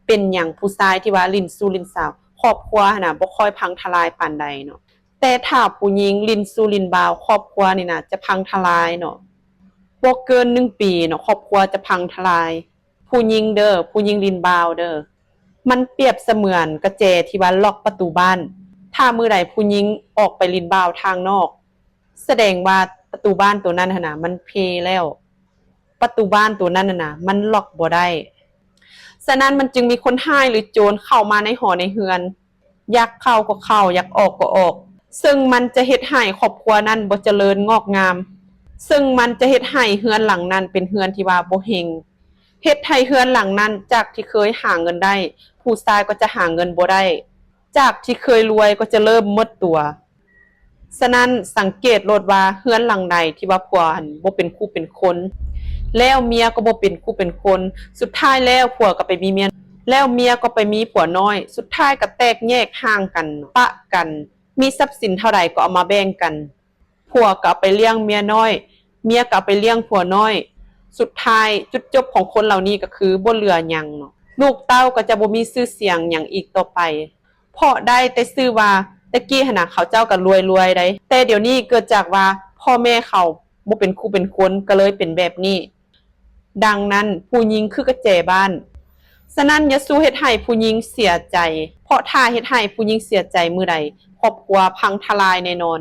เป็นอย่างผู้ชายที่ว่าลิ้นสู่ลิ้นสาวครอบครัวน่ะบ่ค่อยพังทลายปานใดเนาะแต่ถ้าผู้หญิงลิ้นสู่ลิ้นบ่าวครอบครัวนี่น่ะจะพังทลายเนาะบ่เกิน1 ปีเนาะครอบครัวจะพังทลายผู้หญิงเด้อผู้หญิงลิ้นบ่าวเด้อมันเปรียบเสมือนกระแจที่ว่าล็อกประตูบ้านถ้ามื้อใดผู้หญิงออกไปลิ้นบ่าวทางนอกแสดงว่าประตูบ้านตัวนั้นน่ะมันเพแล้วประตูบ้านตัวนั้นน่ะมันล็อกบ่ได้ฉะนั้นมันจึงมีคนร้ายหรือโจรเข้ามาในหอในเรือนอยากเข้าก็เข้าอยากออกก็ออกซึ่งมันจะเฮ็ดให้ครอบครัวนั้นบ่เจริญงอกงามซึ่งมันจะเฮ็ดให้เรือนหลังนั้นเป็นเรือนที่ว่าบ่เฮงเฮ็ดให้เรือนหลังนั้นจากที่เคยหาเงินได้ผู้ชายก็จะหาเงินบ่ได้จากที่เคยรวยก็จะเริ่มหมดตัวฉะนั้นสังเกตโลดว่าเรือนหลังใดที่ว่าผัวหั่นบ่เป็นคู่เป็นคนแล้วเมียก็บ่เป็นคู่เป็นคนสุดท้ายแล้วผัวก็ไปมีเมียแล้วเมียก็ไปมีผัวน้อยสุดท้ายก็แตกแยกห่างกันปะกันมีทรัพย์สินเท่าใดก็เอามาแบ่งกันผัวก็เอาไปเลี้ยงเมียน้อยเมียก็เอาไปเลี้ยงผัวน้อยสุดท้ายจุดจบของคนเหล่านี้ก็คือบ่เหลือหยังเนาะลูกเต้าก็จะบ่มีชื่อเสียงหยังอีกต่อไปเพราะได้แต่ชื่อว่าตะกี้หั่นน่ะเขาเจ้าก็รวยๆได้แต่เดี๋ยวนี้เกิดจากว่าพ่อแม่เขาบ่เป็นคู่เป็นคนก็เลยเป็นแบบนี้ดังนั้นผู้หญิงคือกระแจบ้านฉะนั้นอย่าสู้เฮ็ดให้ผู้หญิงเสียใจเพราะถ้าเฮ็ดให้ผู้หญิงเสียใจมื้อใดครอบครัวพังทลายแน่นอน